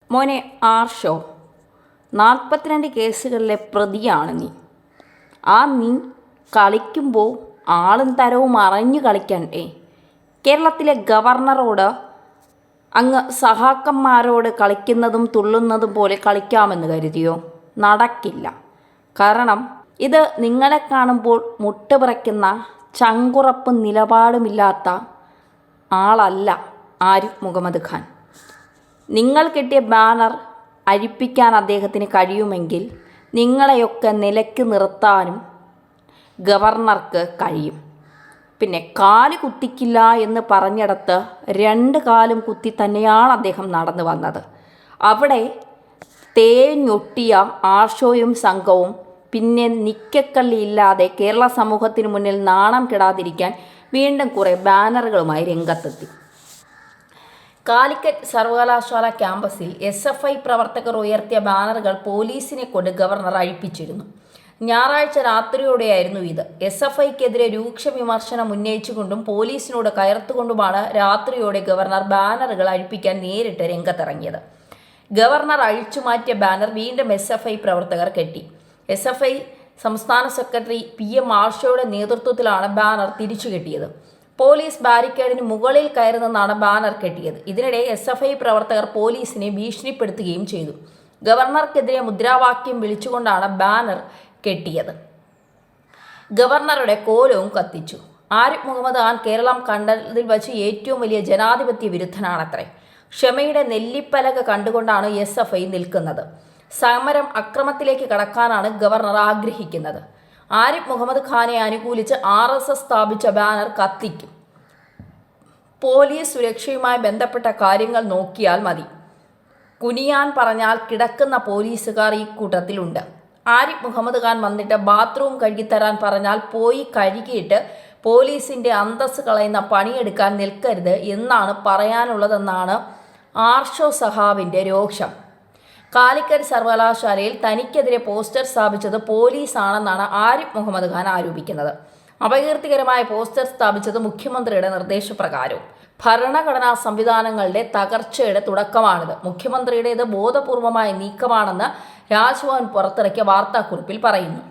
മോനെ ആർഷോ, 42 കേസുകളിലെ പ്രതിയാണ് നീ. നീ കളിക്കുമ്പോൾ ആളും തരവും അറിഞ്ഞു കളിക്കണ്ടേ? കേരളത്തിലെ ഗവർണറോട് അങ്ങ് സഹാക്കന്മാരോട് കളിക്കുന്നതും തുള്ളുന്നതും പോലെ കളിക്കാമെന്ന് കരുതിയോ? നടക്കില്ല. കാരണം ഇത് നിങ്ങളെ കാണുമ്പോൾ മുട്ടുപിറയ്ക്കുന്ന ചങ്കുറപ്പും നിലപാടുമില്ലാത്ത ആളല്ല ആരിഫ് മുഹമ്മദ് ഖാൻ. നിങ്ങൾ കിട്ടിയ ബാനർ അഴിപ്പിക്കാൻ അദ്ദേഹത്തിന് കഴിയുമെങ്കിൽ നിങ്ങളെയൊക്കെ നിലയ്ക്ക് നിർത്താനും ഗവർണർക്ക് കഴിയും. പിന്നെ കാല് കുത്തിക്കില്ല എന്ന് പറഞ്ഞിടത്ത് 2 കാലും കുത്തി തന്നെയാണ് അദ്ദേഹം നടന്നു വന്നത്. അവിടെ തേഞ്ഞൊട്ടിയ ആർഷോയും സംഘവും പിന്നെ നിക്കക്കള്ളിയില്ലാതെ കേരള സമൂഹത്തിന് മുന്നിൽ നാണം കെടാതിരിക്കാൻ വീണ്ടും കുറേ ബാനറുകളുമായി രംഗത്തെത്തി. കാലിക്കറ്റ് സർവകലാശാല ക്യാമ്പസിൽ SFI പ്രവർത്തകർ ഉയർത്തിയ ബാനറുകൾ പോലീസിനെ കൊണ്ട് ഗവർണർ അഴിപ്പിച്ചിരുന്നു. ഞായറാഴ്ച രാത്രിയോടെയായിരുന്നു ഇത്. SFIക്കെതിരെ രൂക്ഷ വിമർശനം ഉന്നയിച്ചുകൊണ്ടും പോലീസിനോട് കയർത്തുകൊണ്ടുമാണ് രാത്രിയോടെ ഗവർണർ ബാനറുകൾ അഴിപ്പിക്കാൻ നേരിട്ട് രംഗത്തിറങ്ങിയത്. ഗവർണർ അഴിച്ചുമാറ്റിയ ബാനർ വീണ്ടും SFI പ്രവർത്തകർ കെട്ടി. SFI സംസ്ഥാന സെക്രട്ടറി PM ആർഷോയുടെ നേതൃത്വത്തിലാണ് ബാനർ തിരിച്ചു കെട്ടിയത്. പോലീസ് ബാരിക്കേഡിന് മുകളിൽ കയറി നിന്നാണ് ബാനർ കെട്ടിയത്. ഇതിനിടെ SFI പ്രവർത്തകർ പോലീസിനെ ഭീഷണിപ്പെടുത്തുകയും ചെയ്തു. ഗവർണർക്കെതിരെ മുദ്രാവാക്യം വിളിച്ചുകൊണ്ടാണ് ബാനർ കെട്ടിയത്. ഗവർണറുടെ കോലവും കത്തിച്ചു. ആരിഫ് മുഹമ്മദ് ഖാൻ കേരളം കണ്ടതിൽ വച്ച് ഏറ്റവും വലിയ ജനാധിപത്യ വിരുദ്ധനാണത്രേ. ക്ഷമയുടെ നെല്ലിപ്പലക കണ്ടുകൊണ്ടാണ് SFI നിൽക്കുന്നത്. സമരം അക്രമത്തിലേക്ക് കടക്കാനാണ് ഗവർണർ ആഗ്രഹിക്കുന്നത്. ആരിഫ് മുഹമ്മദ് ഖാനെ അനുകൂലിച്ച് RSS സ്ഥാപിച്ച ബാനർ കത്തിക്കും. പോലീസ് സുരക്ഷയുമായി ബന്ധപ്പെട്ട കാര്യങ്ങൾ നോക്കിയാൽ മതി. കുനിയാൻ പറഞ്ഞാൽ കിടക്കുന്ന പോലീസുകാർ ഈ കൂട്ടത്തിലുണ്ട്. ആരിഫ് മുഹമ്മദ് ഖാൻ വന്നിട്ട് ബാത്റൂം കഴുകിത്തരാൻ പറഞ്ഞാൽ പോയി കഴുകിയിട്ട് പോലീസിൻ്റെ അന്തസ്സ് കളയുന്ന പണിയെടുക്കാൻ നിൽക്കരുത് എന്നാണ് പറയാനുള്ളതെന്നാണ് ആർഷോ സഹാവിൻ്റെ രോഷം. കാലിക്കറ്റ് സർവകലാശാലയിൽ തനിക്കെതിരെ പോസ്റ്റർ സ്ഥാപിച്ചത് പോലീസാണെന്നാണ് ആരിഫ് മുഹമ്മദ് ഖാൻ ആരോപിക്കുന്നത്. അപകീർത്തികരമായ പോസ്റ്റർ സ്ഥാപിച്ചത് മുഖ്യമന്ത്രിയുടെ നിർദ്ദേശപ്രകാരവും. ഭരണഘടനാ സംവിധാനങ്ങളുടെ തകർച്ചയുടെ തുടക്കമാണിത്. മുഖ്യമന്ത്രിയുടേത് ബോധപൂർവമായ നീക്കമാണെന്ന് രാജ്ഭവൻ പുറത്തിറക്കിയ വാർത്താക്കുറിപ്പിൽ പറയുന്നു.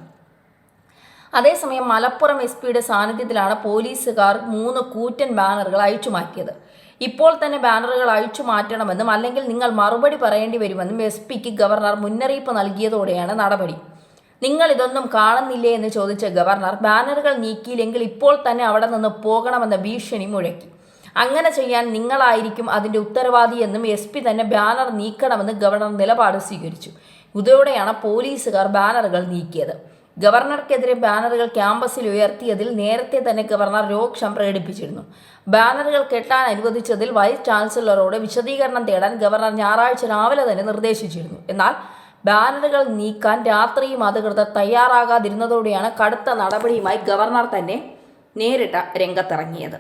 അതേസമയം മലപ്പുറം SPയുടെ സാന്നിധ്യത്തിലാണ് പോലീസുകാർ 3 കൂറ്റൻ ബാനറുകൾ അഴിച്ചുമാറ്റിയത്. ഇപ്പോൾ തന്നെ ബാനറുകൾ അഴിച്ചു മാറ്റണമെന്നും അല്ലെങ്കിൽ നിങ്ങൾ മറുപടി പറയേണ്ടി വരുമെന്നും SPക്ക് ഗവർണർ മുന്നറിയിപ്പ് നൽകിയതോടെയാണ് നടപടി. നിങ്ങൾ ഇതൊന്നും കാണുന്നില്ലേ എന്ന് ചോദിച്ച ഗവർണർ ബാനറുകൾ നീക്കിയില്ലെങ്കിൽ ഇപ്പോൾ തന്നെ അവിടെ നിന്ന് പോകണമെന്ന ഭീഷണി മുഴക്കി. അങ്ങനെ ചെയ്യാൻ നിങ്ങളായിരിക്കും അതിൻ്റെ ഉത്തരവാദിയെന്നും SP തന്നെ ബാനർ നീക്കണമെന്ന് ഗവർണർ നിലപാട് സ്വീകരിച്ചു. ഇതോടെയാണ് പോലീസുകാർ ബാനറുകൾ നീക്കിയത്. ഗവർണർക്കെതിരെ ബാനറുകൾ ക്യാമ്പസിൽ ഉയർത്തിയതിൽ നേരത്തെ തന്നെ ഗവർണർ രോക്ഷം പ്രകടിപ്പിച്ചിരുന്നു. ബാനറുകൾ കെട്ടാൻ അനുവദിച്ചതിൽ വൈസ് ചാൻസലറോട് വിശദീകരണം തേടാൻ ഗവർണർ ഞായറാഴ്ച രാവിലെ തന്നെ നിർദ്ദേശിച്ചിരുന്നു. എന്നാൽ ബാനറുകൾ നീക്കാൻ രാത്രിയും അധികൃതർ തയ്യാറാകാതിരുന്നതോടെയാണ് കടുത്ത നടപടിയുമായി ഗവർണർ തന്നെ നേരിട്ട് രംഗത്തിറങ്ങിയത്.